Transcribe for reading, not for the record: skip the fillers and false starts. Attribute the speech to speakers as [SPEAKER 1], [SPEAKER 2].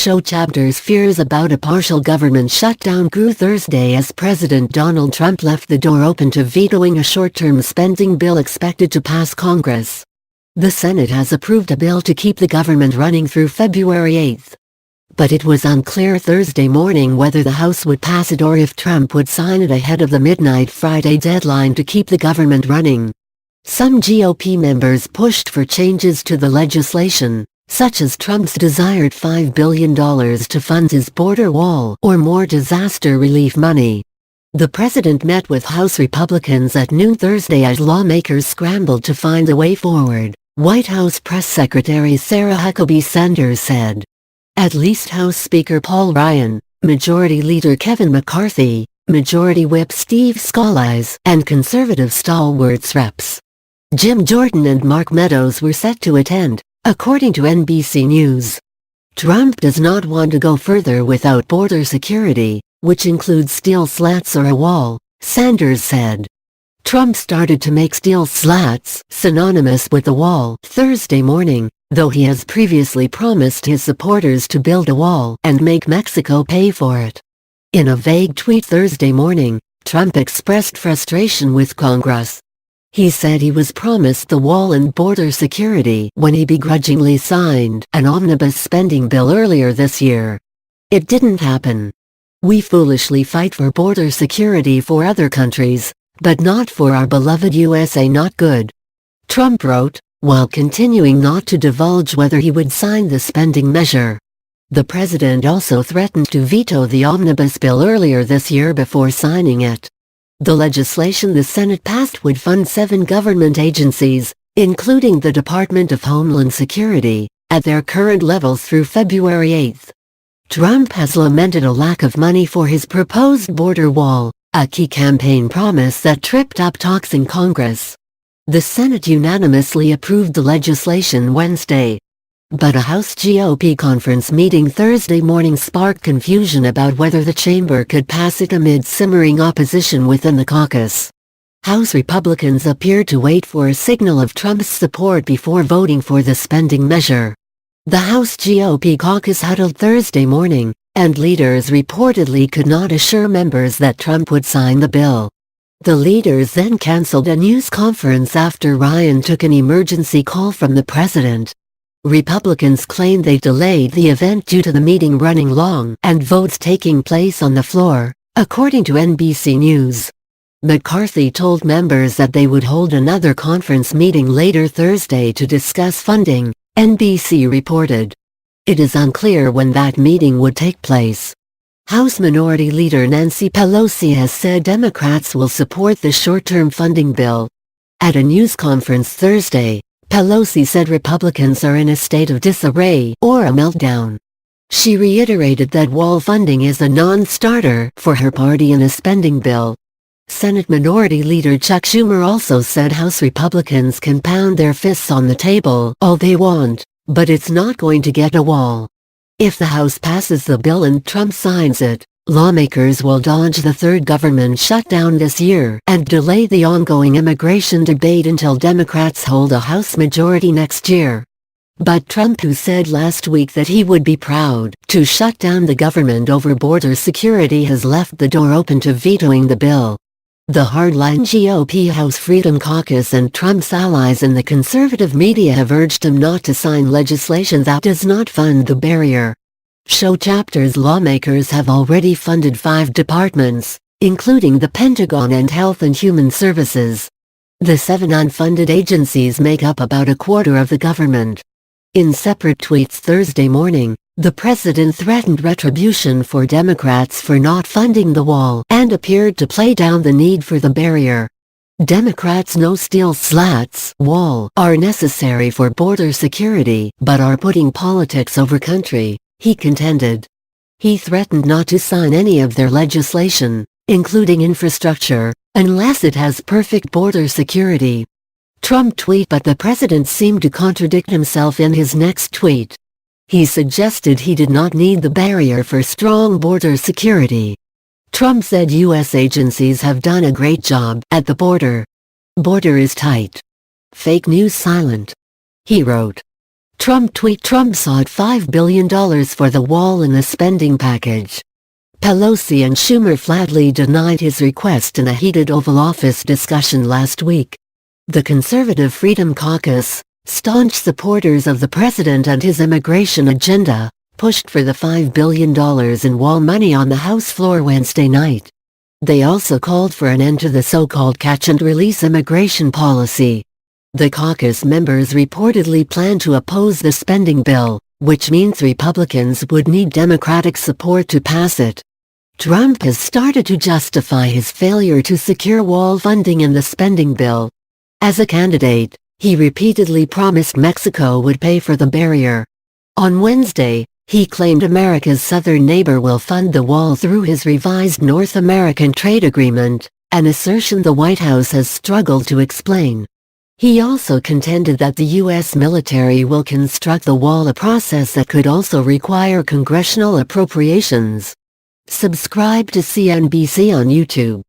[SPEAKER 1] Show chapters fears about a partial government shutdown grew Thursday as President Donald Trump left the door open to vetoing a short-term spending bill expected to pass Congress. The Senate has approved a bill to keep the government running through February 8. But it was unclear Thursday morning whether the House would pass it or if Trump would sign it ahead of the midnight Friday deadline to keep the government running. Some GOP members pushed for changes to the legislation, such as Trump's desired $5 billion to fund his border wall or more disaster relief money. The president met with House Republicans at noon Thursday as lawmakers scrambled to find a way forward, White House Press Secretary Sarah Huckabee Sanders said. At least House Speaker Paul Ryan, Majority Leader Kevin McCarthy, Majority Whip Steve Scalise, and conservative stalwarts Reps. Jim Jordan and Mark Meadows were set to attend, according to NBC News. Trump does not want to go further without border security, which includes steel slats or a wall, Sanders said. Trump started to make steel slats synonymous with the wall Thursday morning, though he has previously promised his supporters to build a wall and make Mexico pay for it. In a vague tweet Thursday morning, Trump expressed frustration with Congress. He said he was promised the wall and border security when he begrudgingly signed an omnibus spending bill earlier this year. It didn't happen. We foolishly fight for border security for other countries, but not for our beloved USA. Not good. Trump wrote, while continuing not to divulge whether he would sign the spending measure. The president also threatened to veto the omnibus bill earlier this year before signing it. The legislation the Senate passed would fund 7 government agencies, including the Department of Homeland Security, at their current levels through February 8. Trump has lamented a lack of money for his proposed border wall, a key campaign promise that tripped up talks in Congress. The Senate unanimously approved the legislation Wednesday. But a House GOP conference meeting Thursday morning sparked confusion about whether the chamber could pass it amid simmering opposition within the caucus. House Republicans appeared to wait for a signal of Trump's support before voting for the spending measure. The House GOP caucus huddled Thursday morning, and leaders reportedly could not assure members that Trump would sign the bill. The leaders then canceled a news conference after Ryan took an emergency call from the president. Republicans claim they delayed the event due to the meeting running long and votes taking place on the floor, according to NBC News. McCarthy told members that they would hold another conference meeting later Thursday to discuss funding, NBC reported. It is unclear when that meeting would take place. House Minority Leader Nancy Pelosi has said Democrats will support the short-term funding bill. At a news conference Thursday, Pelosi said Republicans are in a state of disarray or a meltdown. She reiterated that wall funding is a non-starter for her party in a spending bill. Senate Minority Leader Chuck Schumer also said House Republicans can pound their fists on the table all they want, but it's not going to get a wall. If the House passes the bill and Trump signs it, lawmakers will dodge the third government shutdown this year and delay the ongoing immigration debate until Democrats hold a House majority next year. But Trump, who said last week that he would be proud to shut down the government over border security, has left the door open to vetoing the bill. The hardline GOP House Freedom Caucus and Trump's allies in the conservative media have urged him not to sign legislation that does not fund the barrier. Show chapters lawmakers have already funded 5 departments, including the Pentagon and Health and Human Services. The 7 unfunded agencies make up about a quarter of the government. In separate tweets Thursday morning, the president threatened retribution for Democrats for not funding the wall and appeared to play down the need for the barrier. Democrats know steel slats wall are necessary for border security but are putting politics over country, he contended. He threatened not to sign any of their legislation, including infrastructure, unless it has perfect border security. Trump tweet, but the president seemed to contradict himself in his next tweet. He suggested he did not need the barrier for strong border security. Trump said U.S. agencies have done a great job at the border. Border is tight. Fake news silent. He wrote. Trump tweet: Trump sought $5 billion for the wall in the spending package. Pelosi and Schumer flatly denied his request in a heated Oval Office discussion last week. The Conservative Freedom Caucus, staunch supporters of the president and his immigration agenda, pushed for the $5 billion in wall money on the House floor Wednesday night. They also called for an end to the so-called catch-and-release immigration policy. The caucus members reportedly plan to oppose the spending bill, which means Republicans would need Democratic support to pass it. Trump has started to justify his failure to secure wall funding in the spending bill. As a candidate, he repeatedly promised Mexico would pay for the barrier. On Wednesday, he claimed America's southern neighbor will fund the wall through his revised North American trade agreement, an assertion the White House has struggled to explain. He also contended that the U.S. military will construct the wall, a process that could also require congressional appropriations. Subscribe to CNBC on YouTube.